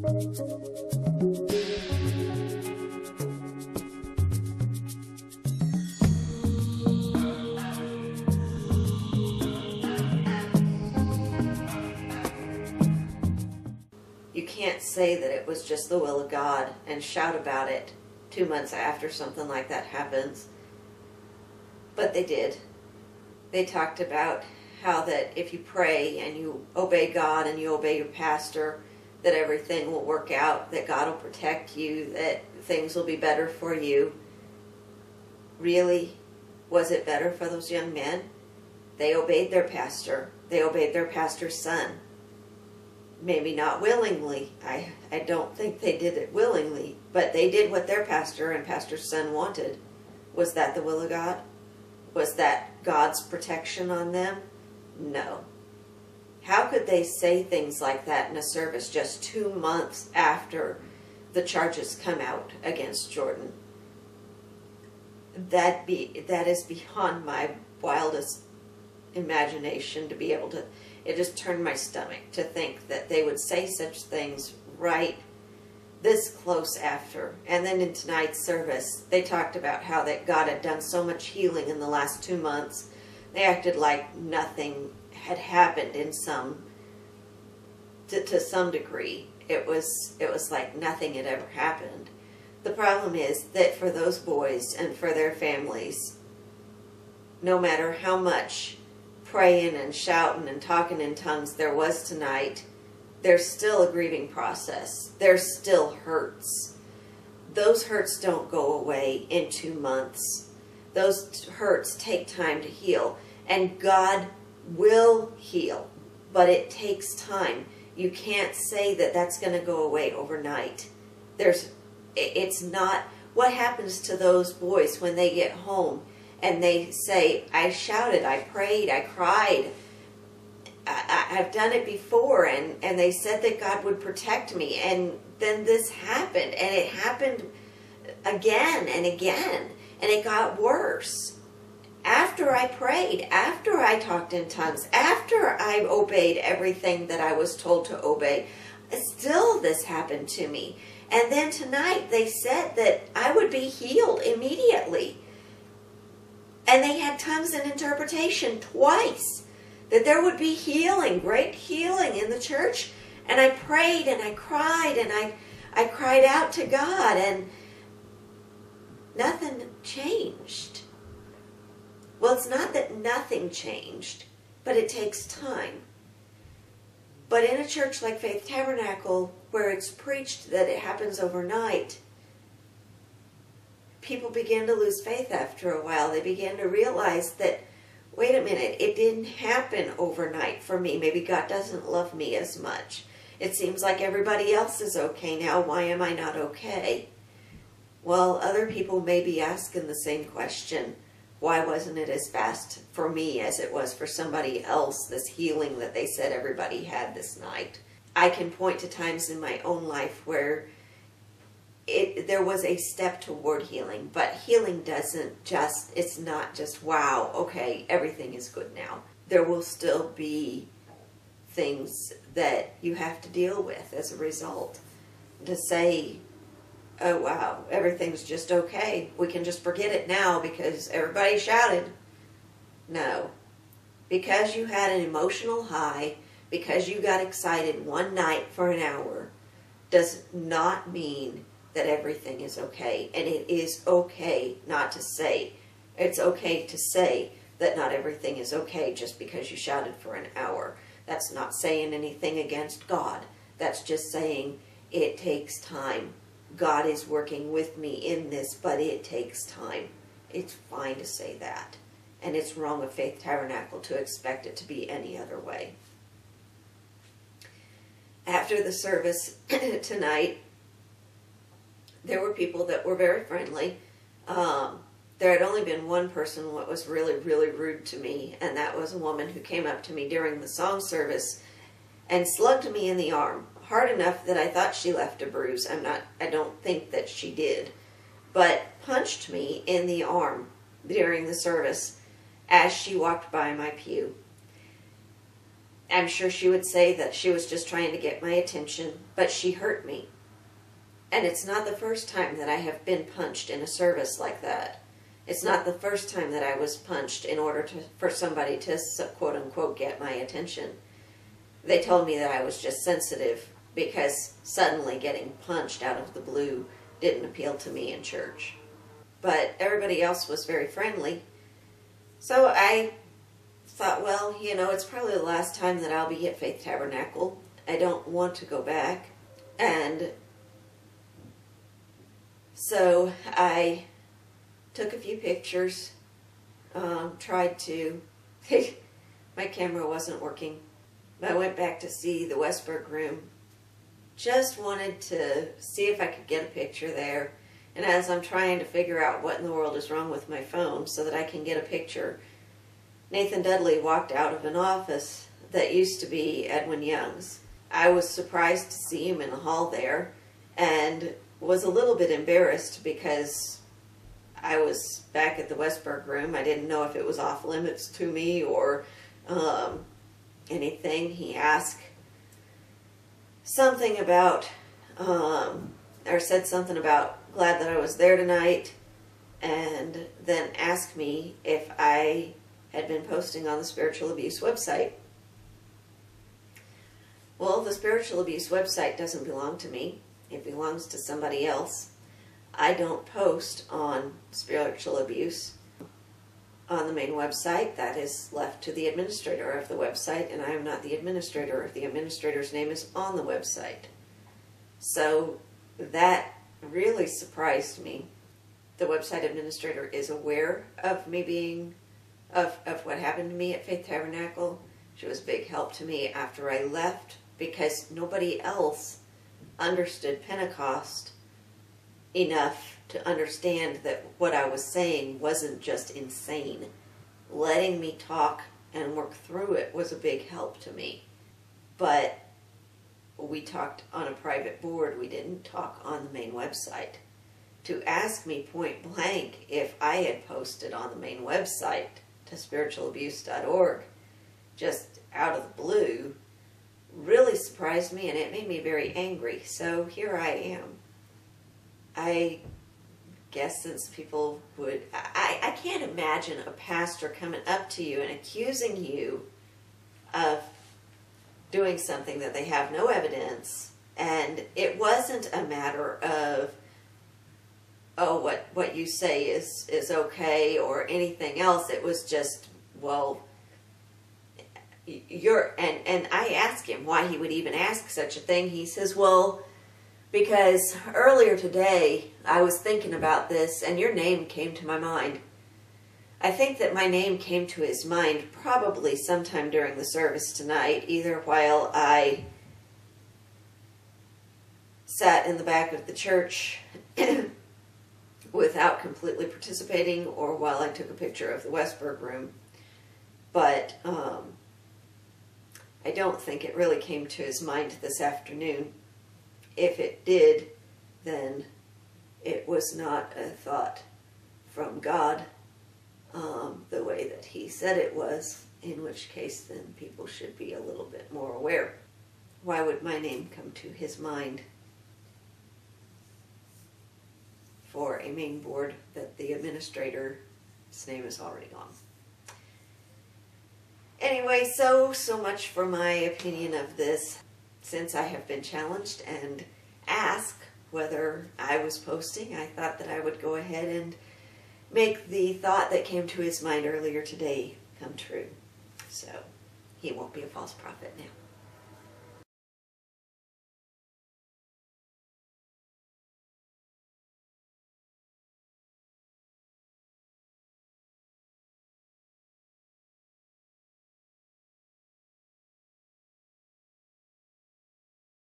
You can't say that it was just the will of God and shout about it 2 months after something like that happens. But they did. They talked about how that if you pray and you obey God and you obey your pastor, that everything will work out, that God will protect you, that things will be better for you. Really, was it better for those young men? They obeyed their pastor. They obeyed their pastor's son. Maybe not willingly. I don't think they did it willingly, but they did what their pastor and pastor's son wanted. Was that the will of God? Was that God's protection on them? No. How could they say things like that in a service just 2 months after the charges come out against Jordan? That is beyond my wildest imagination to be able to. It just turned my stomach to think that they would say such things right this close after. And then in tonight's service, they talked about how that God had done so much healing in the last 2 months. They acted like nothing had happened in to some degree. It was like nothing had ever happened. The problem is that for those boys and for their families, no matter how much praying and shouting and talking in tongues there was tonight, there's still a grieving process. There's still hurts. Those hurts don't go away in 2 months. Those hurts take time to heal. And God will heal, but it takes time. You can't say that that's going to go away overnight. It's not. What happens to those boys when they get home and they say, I shouted, I prayed, I cried, I've done it before, and they said that God would protect me, and then this happened, and it happened again and again, and it got worse. After I prayed, after I talked in tongues, after I obeyed everything that I was told to obey, still this happened to me. And then tonight they said that I would be healed immediately. And they had tongues and interpretation twice. That there would be healing, great healing in the church. And I prayed and I cried and I cried out to God, and nothing changed. Well, it's not that nothing changed, but it takes time. But in a church like Faith Tabernacle, where it's preached that it happens overnight, people begin to lose faith after a while. They begin to realize that, wait a minute, it didn't happen overnight for me. Maybe God doesn't love me as much. It seems like everybody else is okay now. Why am I not okay? Well, other people may be asking the same question. Why wasn't it as fast for me as it was for somebody else, this healing that they said everybody had this night? I can point to times in my own life where there was a step toward healing, but healing it's not just, wow, okay, everything is good now. There will still be things that you have to deal with as a result. To say, oh wow, everything's just okay, we can just forget it now because everybody shouted. No. Because you had an emotional high, because you got excited one night for an hour, does not mean that everything is okay. And it is okay not to say. It's okay to say that not everything is okay just because you shouted for an hour. That's not saying anything against God. That's just saying it takes time. God is working with me in this, but it takes time. It's fine to say that. And it's wrong of Faith Tabernacle to expect it to be any other way. After the service tonight, there were people that were very friendly. There had only been one person that was really, really rude to me, and that was a woman who came up to me during the song service and slugged me in the arm, hard enough that I thought she left a bruise. I don't think that she did, but punched me in the arm during the service as she walked by my pew. I'm sure she would say that she was just trying to get my attention, but she hurt me. And it's not the first time that I have been punched in a service like that. It's not the first time that I was punched in order for somebody to, quote unquote, get my attention. They told me that I was just sensitive because suddenly getting punched out of the blue didn't appeal to me in church. But everybody else was very friendly. So I thought, well, you know, it's probably the last time that I'll be at Faith Tabernacle. I don't want to go back. And so I took a few pictures, tried to, my camera wasn't working. I went back to see the Westberg room. Just wanted to see if I could get a picture there. And as I'm trying to figure out what in the world is wrong with my phone so that I can get a picture, Nathan Dudley walked out of an office that used to be Edwin Young's. I was surprised to see him in the hall there and was a little bit embarrassed because I was back at the Westberg room. I didn't know if it was off limits to me or anything. He asked something about, or said something about glad that I was there tonight, and then asked me if I had been posting on the spiritual abuse website. Well, the spiritual abuse website doesn't belong to me. It belongs to somebody else. I don't post on spiritual abuse on the main website. That is left to the administrator of the website, and I am not the administrator. The administrator's name is on the website. So that really surprised me. The website administrator is aware of me being, of what happened to me at Faith Tabernacle. She was a big help to me after I left because nobody else understood Pentecost enough to understand that what I was saying wasn't just insane. Letting me talk and work through it was a big help to me. But we talked on a private board. We didn't talk on the main website. To ask me point blank if I had posted on the main website to spiritualabuse.org just out of the blue really surprised me, and it made me very angry. So here I am. I guess since people would, I can't imagine a pastor coming up to you and accusing you of doing something that they have no evidence. And it wasn't a matter of, oh, what you say is okay or anything else. It was just, well, and I asked him why he would even ask such a thing. He says, well, because earlier today I was thinking about this and your name came to my mind. I think that my name came to his mind probably sometime during the service tonight, either while I sat in the back of the church without completely participating, or while I took a picture of the Westberg room. But I don't think it really came to his mind this afternoon. If it did, then it was not a thought from God the way that he said it was, in which case then people should be a little bit more aware. Why would my name come to his mind for a main board that the administrator's name is already gone? Anyway, so much for my opinion of this. Since I have been challenged and asked whether I was posting, I thought that I would go ahead and make the thought that came to his mind earlier today come true. So he won't be a false prophet now.